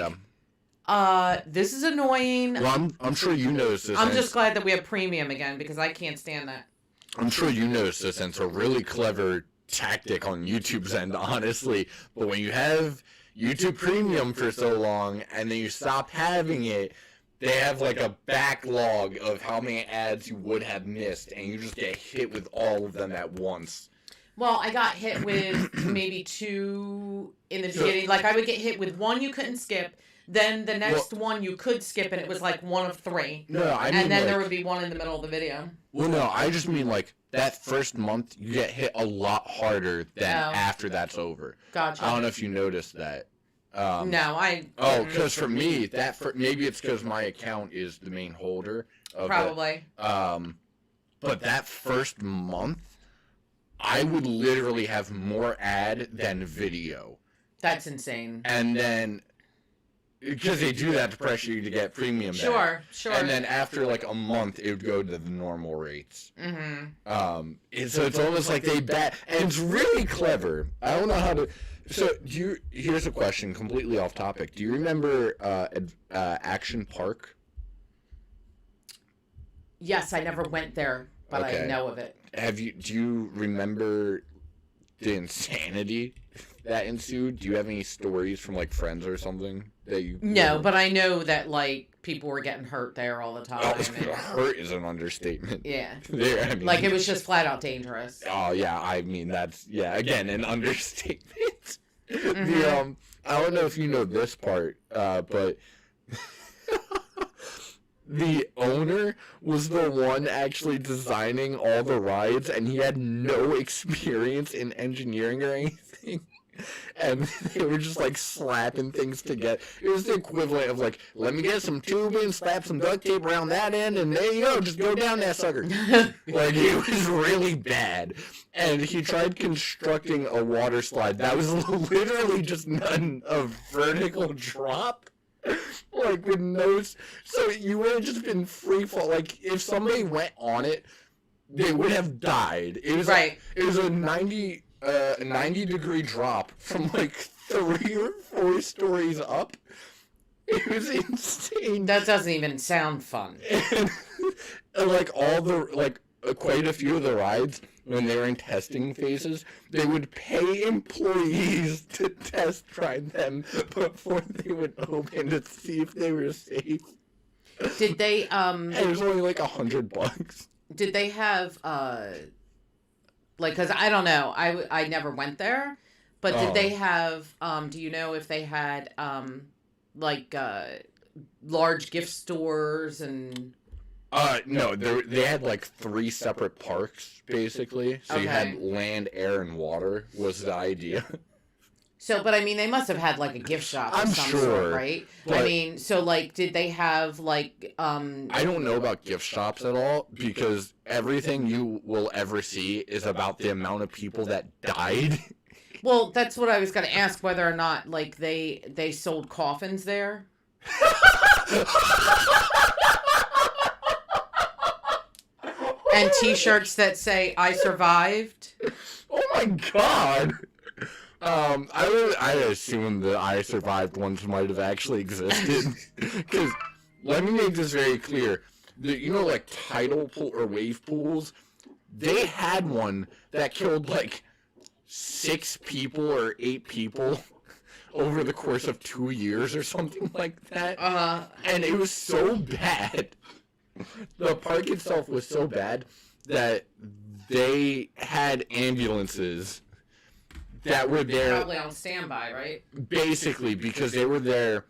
this is annoying. Well, I'm sure you noticed this. I'm just glad that we have premium again because I can't stand that. I'm sure you noticed this, and it's a really clever tactic on YouTube's end, honestly. But when you have YouTube Premium for so long, and then you stop having it, they have a backlog of how many ads you would have missed, and you just get hit with all of them at once. Well, I got hit with maybe 2 in the beginning. I would get hit with 1 you couldn't skip, Then the next one you could skip, and it was like one of 3. No, I mean, and then like, there would be one in the middle of the video. Well, no, I just mean like that first month you get hit a lot harder than after that's over. Gotcha. I don't know if you noticed that. No, I. Oh, because for me, maybe it's because my account is the main holder. Of Probably. But that first month, I would literally have more ad than video. That's insane. And then, because they do that to pressure you to get premium. Sure. And then after like a month, it would go to the normal rates. Mm-hmm. So it's almost like they and it's really clever. I don't know how to. So here's a question, completely off topic. Do you remember Action Park? Yes, I never went there, but I know of it. Do you remember the insanity that ensued? Do you have any stories from like friends or something that you? No, but I know that like people were getting hurt there all the time. Oh, hurt is an understatement. Yeah. I mean, like it was just flat out dangerous. Oh yeah, I mean that's again an understatement. Mm-hmm. I don't know if you know this part, but the owner was the one actually designing all the rides, and he had no experience in engineering or anything. And they were just like slapping things together. It was the equivalent of like, let me get some tubing, slap some duct tape around that end, and there you go, just go down that sucker. Like, it was really bad. And he tried constructing a water slide that was literally just a vertical drop. Like, with no... So you would have just been free fall. Like, if somebody went on it, they would have died. It was right. It was a 90-degree drop from like 3 or 4 stories up. It was insane. That doesn't even sound fun. And like all the quite a few of the rides, when they were in testing phases, they would pay employees to test drive them before they would open to see if they were safe. Did they And it was only like $100. Did they have like, because I don't know, I never went there, but did they have do you know if they had like large gift stores and no, they had like 3 separate parks basically. So you had land, air, and water was the idea. So, but I mean, they must have had like a gift shop of some sort, right? I mean, so like, did they have like I don't know about gift shops at all, because everything you will ever see is about the amount of people that died. Well, that's what I was going to ask, whether or not like they sold coffins there. And T-shirts that say "I survived." Oh my God! I assume the "I survived" ones might have actually existed, because let me make this very clear: like tidal pool or wave pools, they had one that killed like 6 people or 8 people over the course of 2 years or something like that. And it was so bad. The park itself was so bad that they had ambulances that were there. Probably on standby, right? Basically, because they were there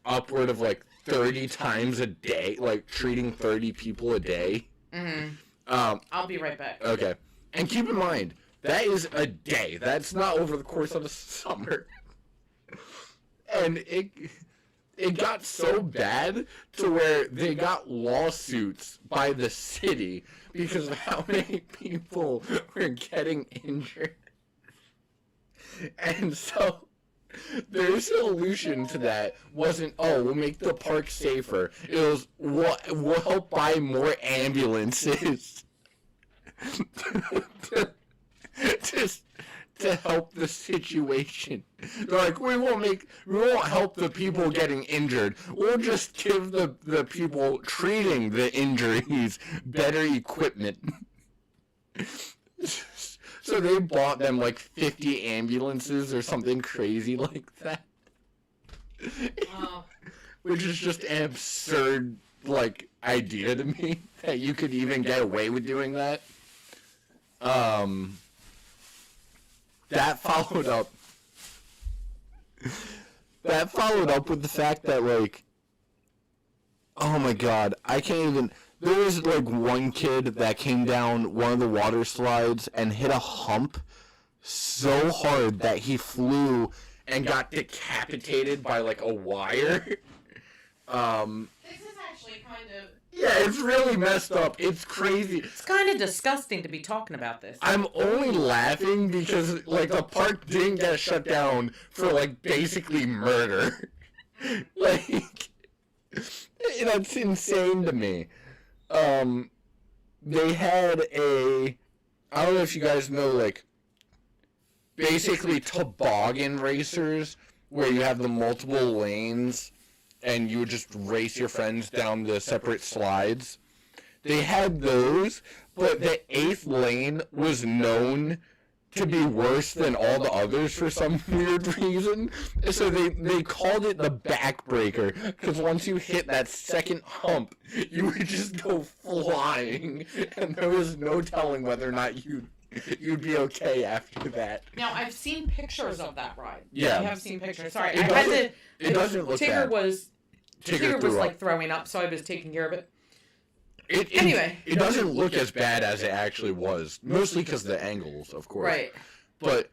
upward of like 30 times a day, like treating 30 people a day. Mm-hmm. I'll be right back. Okay. And keep in mind, that is a day. That's not over the course of a summer. And it got so bad to where they got lawsuits by the city because of how many people were getting injured. And so their solution to that wasn't, we'll make the park safer. It was, we'll help buy more ambulances to help the situation. They're like, we won't help the people getting injured. We'll just give the people treating the injuries better equipment. So they bought them like 50 ambulances or something crazy like that. Wow. Which is just an absurd like idea to me that you could even get away with doing that. That followed up. that followed up with the fact that, like, oh my god, I can't even... There was, like, one kid that came down one of the water slides and hit a hump so hard that he flew and got decapitated by, like, a wire. This is actually kind of... Yeah, it's really messed up. It's crazy. It's kind of disgusting to be talking about this. I'm only laughing because, like, the park didn't get shut down for, like, basically murder. Like, that's insane to me. They had I don't know if you guys know, like, basically toboggan racers, where you have the multiple lanes, and you would just race your friends down the separate slides. They had those, but the 8th lane was known to be worse than all the others for some weird reason. So they called it the backbreaker, because once you hit that second hump, you would just go flying, and there was no telling whether or not you'd be okay after that. Now, I've seen pictures of that ride. Yeah. I have seen pictures. Sorry, It doesn't look Tigger bad. Tigger was like throwing up, so I was taking care of it. Anyway. It doesn't look as bad as it actually was. Mostly because of the angles, of course. Right. But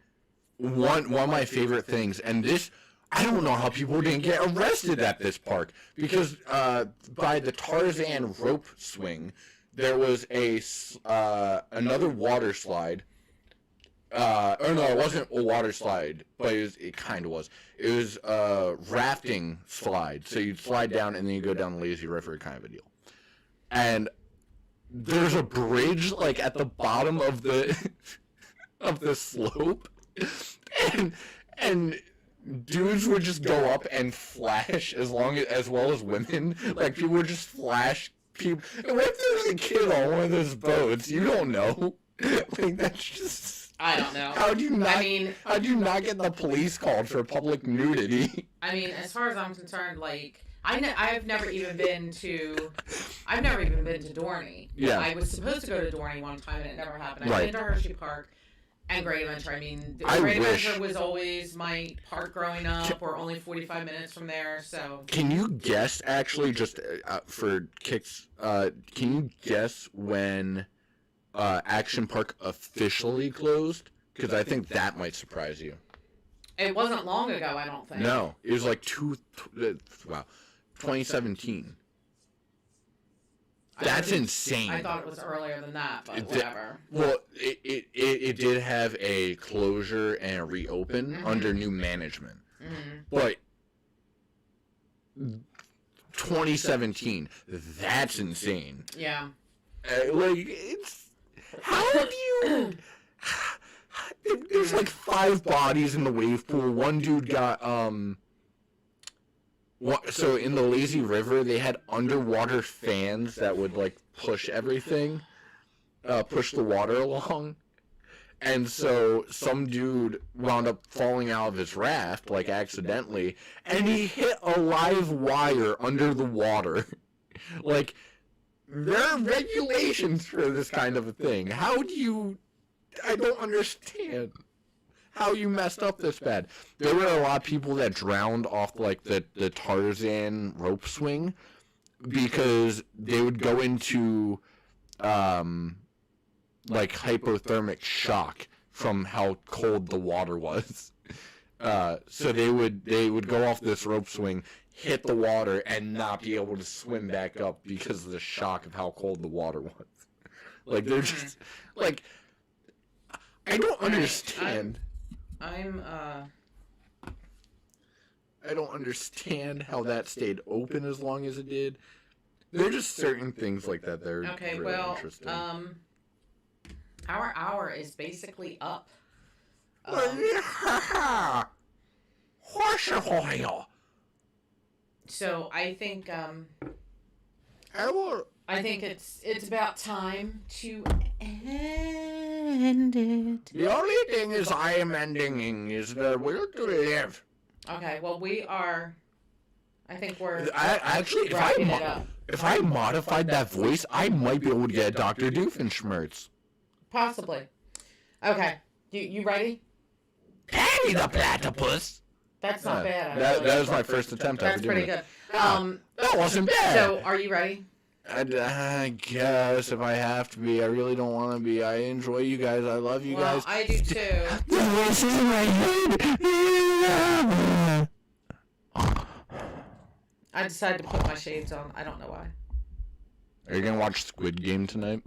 one of my favorite things, and this, I don't know how people didn't get arrested at this park, because by the Tarzan rope swing, there was another water slide. No, it wasn't a water slide, but it kind of was. It was a rafting slide. So you'd slide down and then you go down the lazy river kind of a deal. And there's a bridge, like, at the bottom of the of the slope. And dudes would just go up and flash as well as women. Like, people would just flash people. And what if there's a kid on one of those boats? You don't know. Like, that's just... I don't know. How do you not get the police called for public nudity? I mean, as far as I'm concerned, like, I've never even been to Dorney. Yeah. I was supposed to go to Dorney one time and it never happened. Right. I've been to Hershey Park and Great Adventure. I mean, I Great wish. Adventure was always my park growing up. We're only 45 minutes from there, so. Can you guess, actually, just for kicks, can you guess when Action Park officially closed? Because I think that might surprise you. It wasn't long ago, I don't think. No, it was like 2017. That's insane. I thought it was earlier than that, but whatever. Well, it did have a closure and a reopen under new management. Mm-hmm. But 2017, that's insane. Yeah. Like, it's... How do you... There's like 5 bodies in the wave pool. One dude got, so in the lazy river, they had underwater fans that would, like, push everything, push the water along. And so some dude wound up falling out of his raft, like, accidentally, and he hit a live wire under the water. Like, there are regulations for this kind of a thing. I don't understand how you messed up this bad. There were a lot of people that drowned off, like, the Tarzan rope swing because they would go into, like, hypothermic shock from how cold the water was. So they would go off this rope swing, hit the water, and not be able to swim back up because of the shock of how cold the water was. Like, they're just, like... I don't understand. I don't understand how that stayed open as long as it did. There are just certain things like that that are really interesting. Our hour is basically up. So I think it's about time to end it. The only thing is I am ending is the will to live. Okay, well I think we're Actually, if I modified that voice, I might be able to get a Dr. Doofenshmirtz. Possibly. Okay, you ready? Patty the platypus. That's not bad. That was my first attempt. That's pretty good. That wasn't bad. So, are you ready? I guess if I have to be, I really don't want to be. I enjoy you guys. I love you guys. I do too. The voice in my head. I decided to put my shades on. I don't know why. Are you gonna watch Squid Game tonight?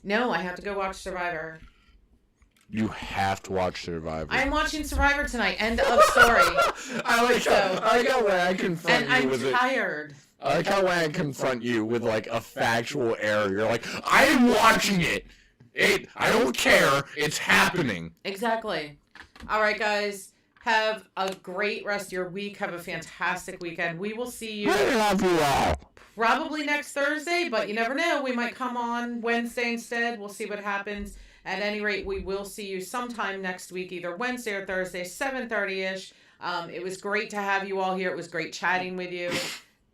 No, I have to go watch Survivor. You have to watch Survivor. I'm watching Survivor tonight. End of story. I like how when I confront and you with I'm tired. I like how when I confront you with like a factual error, you're like, I am watching it. I don't care. It's happening. Exactly. All right, guys. Have a great rest of your week. Have a fantastic weekend. We will see you. I love you all. Probably next Thursday, but you never know. We might come on Wednesday instead. We'll see what happens. At any rate, we will see you sometime next week, either Wednesday or Thursday, 7:30-ish. It was great to have you all here. It was great chatting with you.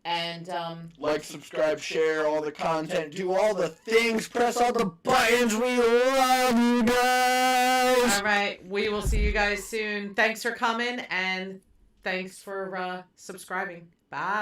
And like, subscribe, share all the content, do all the things, press all the buttons. We love you guys. All right, we will see you guys soon. Thanks for coming, and thanks for subscribing. Bye.